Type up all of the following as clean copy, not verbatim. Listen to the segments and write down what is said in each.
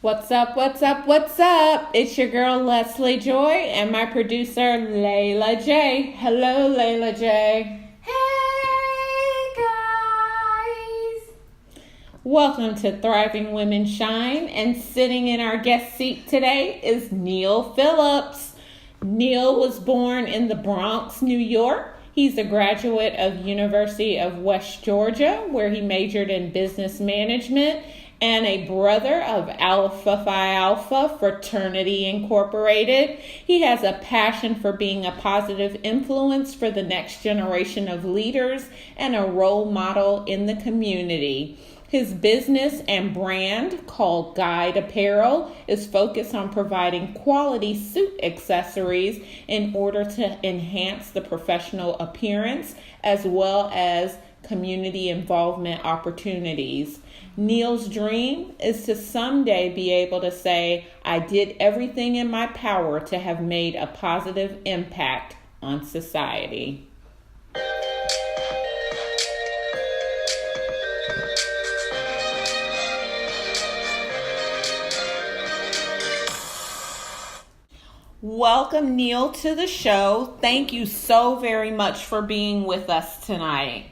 What's up, what's up, what's up? It's your girl Leslie Joy and my producer Layla J. Hello, Layla J. Hey guys! Welcome to Thriving Women Shine, and sitting in our guest seat today is Neil Phillips. Neil was born in the Bronx, New York. He's a graduate of University of West Georgia, where he majored in business management, and a brother of Alpha Phi Alpha Fraternity Incorporated. He has a passion for being a positive influence for the next generation of leaders and a role model in the community. His business and brand, called Guide Apparel, is focused on providing quality suit accessories in order to enhance the professional appearance as well as community involvement opportunities. Neil's dream is to someday be able to say, I did everything in my power to have made a positive impact on society. Welcome, Neil, to the show. Thank you so very much for being with us tonight.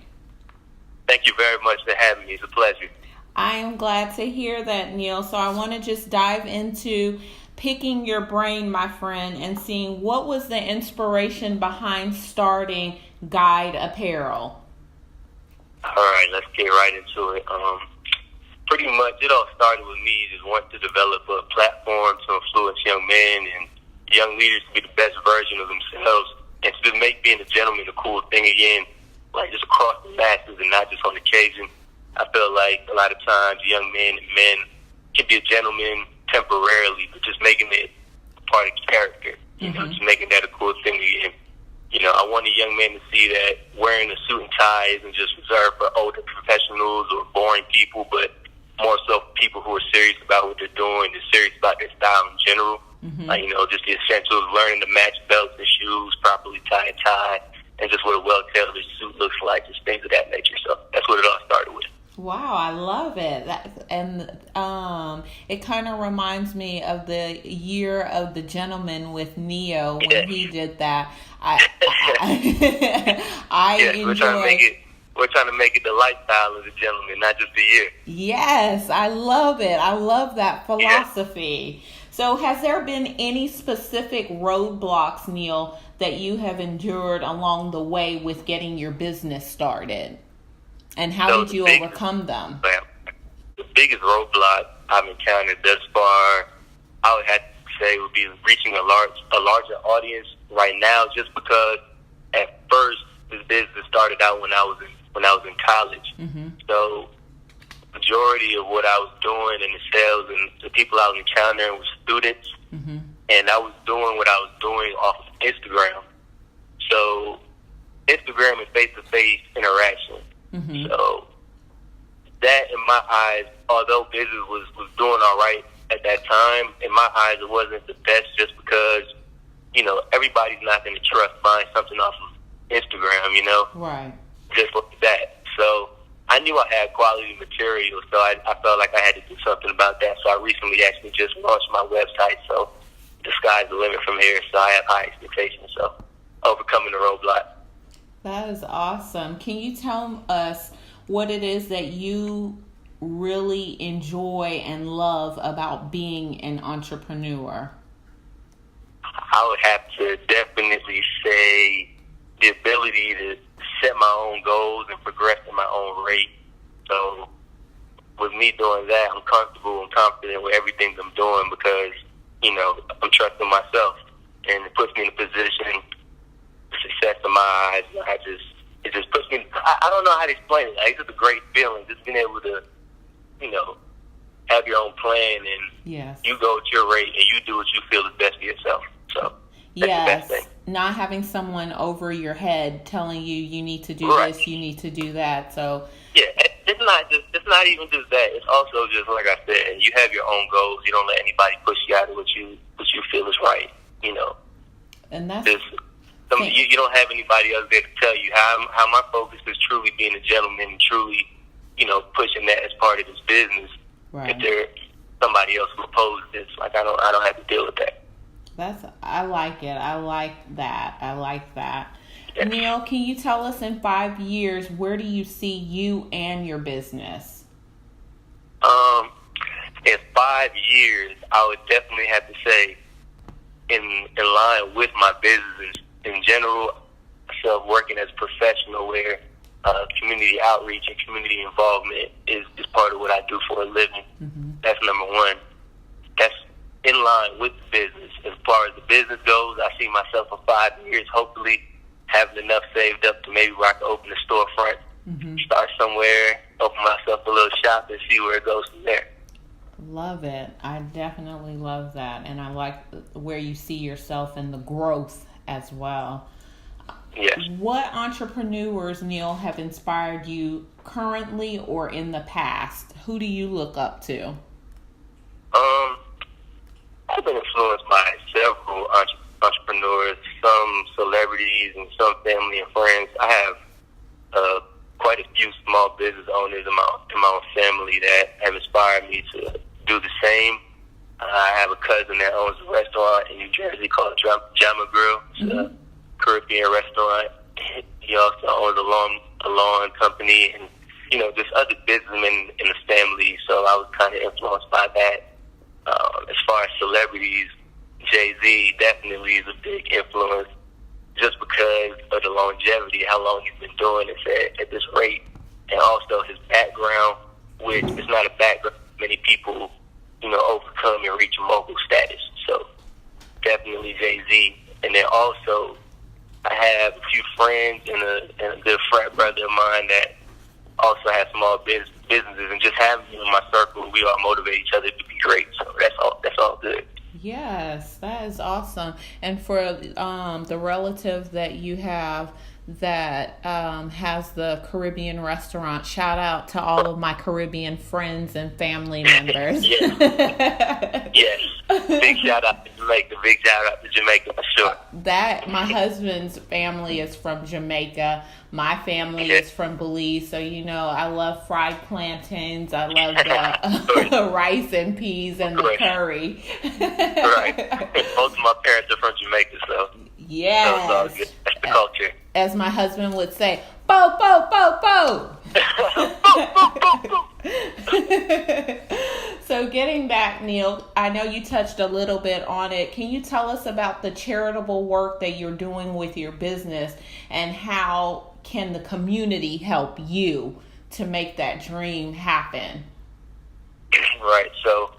Thank you very much for having me. It's a pleasure. I am glad to hear that, Neil. So I want to just dive into picking your brain, my friend, and seeing what was the inspiration behind starting Guide Apparel. All right, let's get right into it. Pretty much it all started with me just wanting to develop a platform to influence young men and young leaders to be the best version of themselves and to just make being a gentleman a cool thing again, like just across the masses and not just on occasion. I feel like a lot of times young men and men can be a gentleman temporarily, but just making it part of character, you know, just making that a cool thing again. You know, I want a young man to see that wearing a suit and tie isn't just reserved for older professionals or boring people, but more so people who are serious about what they're doing, they're serious about their style in general. Like, you know, just the essentials, learning to match belts and shoes, properly tie a tie, and just what a well-tailored suit looks like, just things of that nature. So that's what it all started with. Wow, I love it. It kind of reminds me of the Year of the Gentleman with Neo when he did that. I enjoy. We're trying to make it the lifestyle of the gentleman, not just the year. Yes, I love it. I love that philosophy. Yeah. So has there been any specific roadblocks, Neil, that you have endured along the way with getting your business started? And how did you overcome them? The biggest roadblock I've encountered thus far, I would have to say, would be reaching a larger audience right now, just because at first this business started out when I was in college. So majority of what I was doing in the sales and the people I was encountering was students, and I was doing what I was doing off of Instagram. So Instagram is face-to-face interaction. So that, in my eyes, although business was doing all right at that time, in my eyes it wasn't the best, just because, you know, everybody's not going to trust buying something off of Instagram, you know? Right. Just like that. So I knew I had quality material, so I felt like I had to do something about that. So I recently actually just launched my website, so the sky's the limit from here. So I have high expectations, so overcoming the roadblock. That is awesome. Can you tell us what it is that you really enjoy and love about being an entrepreneur? I would have to definitely say the ability to set my own goals and progress at my own rate. So with me doing that, I'm comfortable and confident with everything I'm doing because, you know, I'm trusting myself, and it puts me in a position of success in my eyes. It just puts me, I don't know how to explain it. Like, it's just a great feeling, just being able to, you know, have your own plan and you go at your rate and you do what you feel is best for yourself. So that's the best thing. Not having someone over your head telling you need to do this, you need to do that. So it's not even just that. It's also just, like I said, you have your own goals. You don't let anybody push you out of what you feel is right. You know, and that's you don't have anybody else there to tell you how my focus is truly being a gentleman and truly, you know, pushing that as part of this business. Right. somebody else who opposed this. Like I don't have to deal with that. I like it. I like that. Yeah. Neil, can you tell us in 5 years, where do you see you and your business? In 5 years, I would definitely have to say, in line with my business in general, myself working as a professional, where community outreach and community involvement is part of what I do for a living. Mm-hmm. That's number one. That's in line with the business. As far as the business goes, I see myself for 5 years, hopefully having enough saved up to maybe where I can open a storefront, Mm-hmm. start somewhere, open myself a little shop, and see where it goes from there. Love it. I definitely love that. And I like where you see yourself in the growth as well. Yes. What entrepreneurs, Neil, have inspired you currently or in the past? Who do you look up to? I've been influenced by several entrepreneurs, some celebrities, and some family and friends. I have quite a few small business owners in my own family that have inspired me to do the same. I have a cousin that owns a restaurant in New Jersey called Jama Grill. It's a Caribbean restaurant. He also owns a lawn company, and just other businessmen in the family. So I was kind of influenced by that. As far as celebrities, Jay-Z definitely is a big influence, just because of the longevity, how long he's been doing it at this rate, and also his background, which is not a background many people, overcome and reach mogul status. So definitely Jay-Z. And then also, I have a few friends and a good frat brother of mine that also have small businesses, and just having them in my circle, we all motivate each other to be great. So that's all good. Yes, that is awesome. And for the relative that you have that has the Caribbean restaurant, shout out to all of my Caribbean friends and family members. Yes. Big shout out to Jamaica for sure. That my husband's family is from Jamaica. My family is from Belize, so I love fried plantains. I love the rice and peas and the curry. Right. Both of my parents are from Jamaica, so yes, that's the culture. As my husband would say, "Bo, bo, bo, bo." So getting back, Neil, I know you touched a little bit on it. Can you tell us about the charitable work that you're doing with your business, and how can the community help you to make that dream happen? Right. So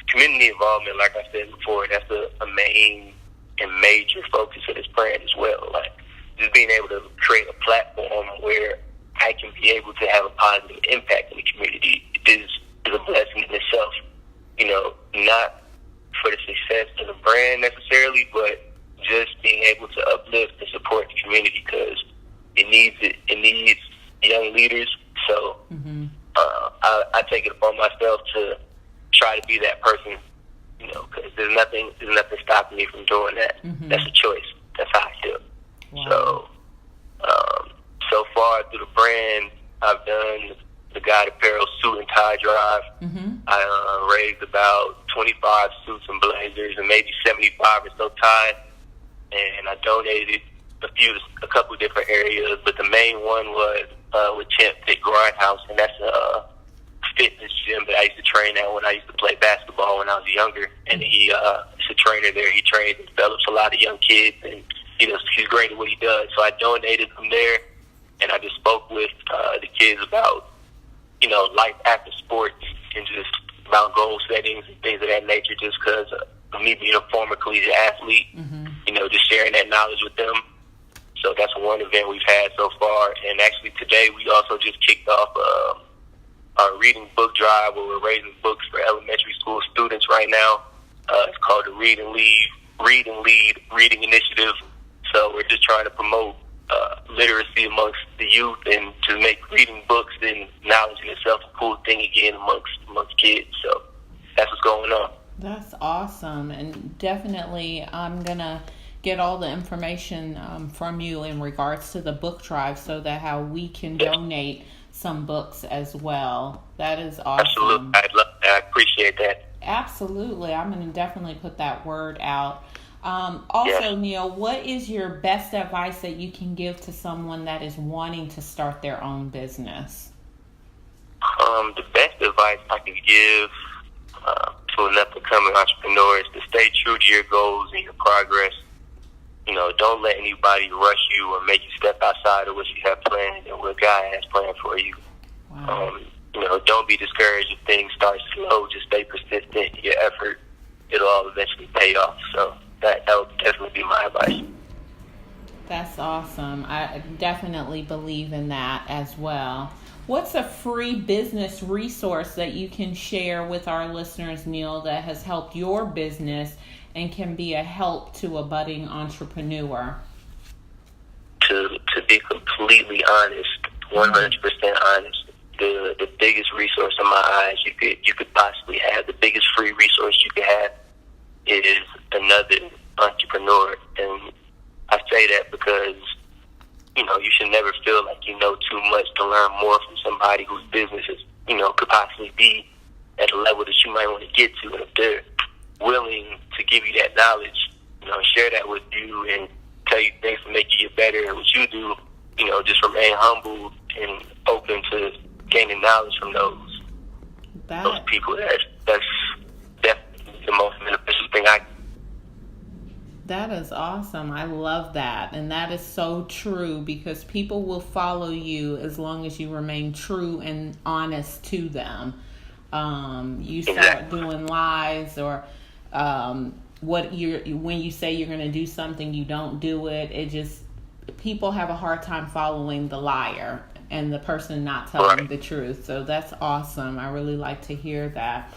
community involvement, like I said before, that's a main and major focus of this brand as well. Like, just being able to create a platform where I can be able to have a positive impact in the community is a blessing in itself. Not for the success of the brand necessarily, but just being able to uplift and support the community, because it needs it. It needs young leaders. So I take it upon myself to try to be that person. Because there's nothing stopping me from doing that. That's a choice. That's how I feel. Wow. So far through the brand, I've done the Guide Apparel suit and tie drive. I raised about 25 suits and blazers and maybe 75 or so ties, and I donated a couple different areas, but the main one was with Champ Fit Grindhouse, and that's a fitness gym that I used to train at when I used to play basketball when I was younger. And he's a trainer there. He trains and develops a lot of young kids, and he's great at what he does. So I donated from there, and I just spoke with the kids about life after sports and just about goal settings and things of that nature, just because of me being a former collegiate athlete, just sharing that knowledge with them. So that's one event we've had so far. And actually today we also just kicked off our reading book drive, where we're raising books for elementary school students right now. It's called the Read and Lead Reading Initiative. So we're just trying to promote literacy amongst the youth, and to make reading books and knowledge in itself a cool thing again amongst kids. So that's what's going on. That's awesome. And definitely I'm going to get all the information from you in regards to the book drive, so that how we can donate some books as well. That is awesome. Absolutely. I appreciate that. Absolutely. I'm going to definitely put that word out. Also, Neil, what is your best advice that you can give to someone that is wanting to start their own business? The best advice I can give to an up-and-coming entrepreneur is to stay true to your goals and your progress. You know, don't let anybody rush you or make you step outside of what you have planned and what God has planned for you. Wow. You know, don't be discouraged if things start slow. Just stay persistent in your effort. It'll all eventually pay off. So that would definitely be my advice. That's awesome. I definitely believe in that as well. What's a free business resource that you can share with our listeners, Neil, that has helped your business and can be a help to a budding entrepreneur? To be completely honest, 100% honest, the biggest resource in my eyes you could possibly have, the biggest free resource you could have is another entrepreneur. And I say that because, you know, you should never feel like you know too much to learn more from somebody whose business is, you know, could possibly be at a level that you might want to get to. And if they're willing to give you that knowledge, you know, share that with you and tell you things to make you get better at what you do, you know, just remain humble and open to gaining knowledge from those people. That's definitely the most beneficial thing I can. That is awesome. I love that. And that is so true because people will follow you as long as you remain true and honest to them. You start doing lies or when you say you're going to do something, you don't do it. It just, people have a hard time following the liar and the person not telling the truth. So that's awesome. I really like to hear that.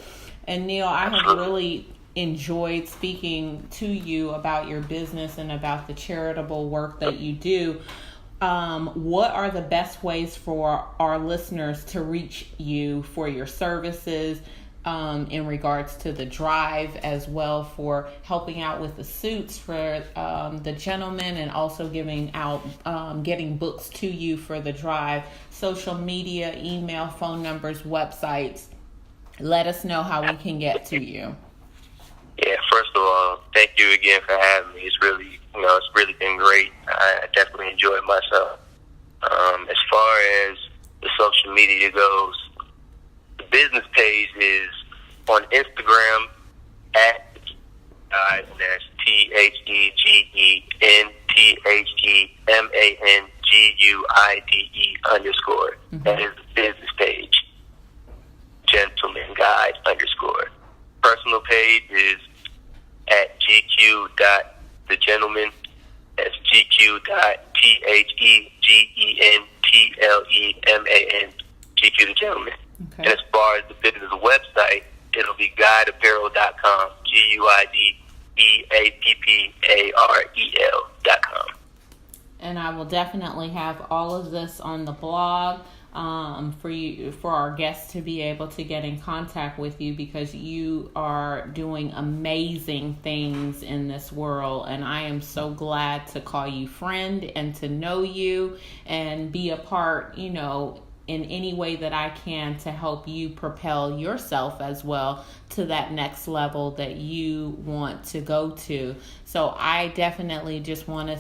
And Neil, I have really enjoyed speaking to you about your business and about the charitable work that you do. What are the best ways for our listeners to reach you for your services in regards to the drive, as well for helping out with the suits for the gentlemen, and also giving out getting books to you for the drive? Social media, email, phone numbers, websites. Let us know how we can get to you. Yeah, first of all, thank you again for having me. It's really, it's really been great. I definitely enjoyed myself. As far as the social media goes, the business page is on Instagram at that's THEGENTHEMANGUIDE_. Mm-hmm. That is the business page. Gentleman Guide _. Personal page is at GQ.TheGentleman. That's GQ.THEGENTLEMAN. GQ the Gentleman. Okay. And as far as the business website, it'll be guideapparel.com. GUIDEAPPAREL.com. And I will definitely have all of this on the blog for our guests to be able to get in contact with you, because you are doing amazing things in this world, and I am so glad to call you friend and to know you and be a part, in any way that I can to help you propel yourself as well to that next level that you want to go to. So I definitely just want to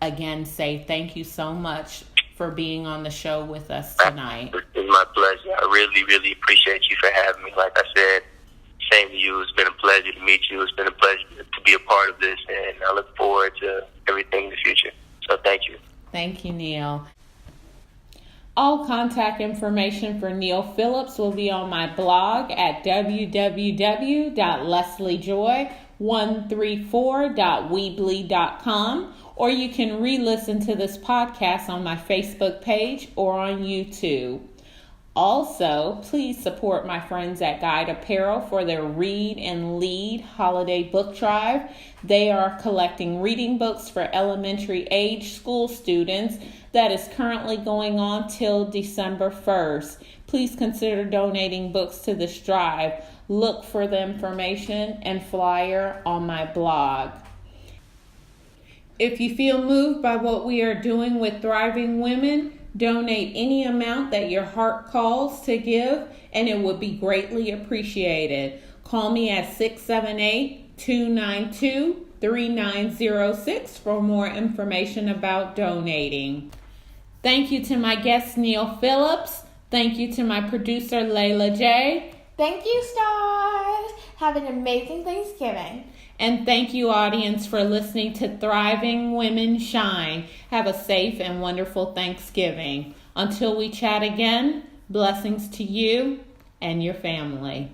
again say thank you so much for being on the show with us tonight. It's my pleasure. I really, really appreciate you for having me. Like I said, same to you. It's been a pleasure to meet you. It's been a pleasure to be a part of this, and I look forward to everything in the future. So thank you. Thank you, Neil. All contact information for Neil Phillips will be on my blog at www.lesliejoy134.weebly.com, or you can re-listen to this podcast on my Facebook page or on YouTube. Also, please support my friends at Guide Apparel for their Read and Lead holiday book drive. They are collecting reading books for elementary age school students that is currently going on till December 1st. Please consider donating books to this drive. Look for the information and flyer on my blog. If you feel moved by what we are doing with Thriving Women, donate any amount that your heart calls to give, and it would be greatly appreciated. Call me at 678-292-3906 for more information about donating. Thank you to my guest, Neil Phillips. Thank you to my producer, Layla J. Thank you, stars. Have an amazing Thanksgiving. And thank you, audience, for listening to Thriving Women Shine. Have a safe and wonderful Thanksgiving. Until we chat again, blessings to you and your family.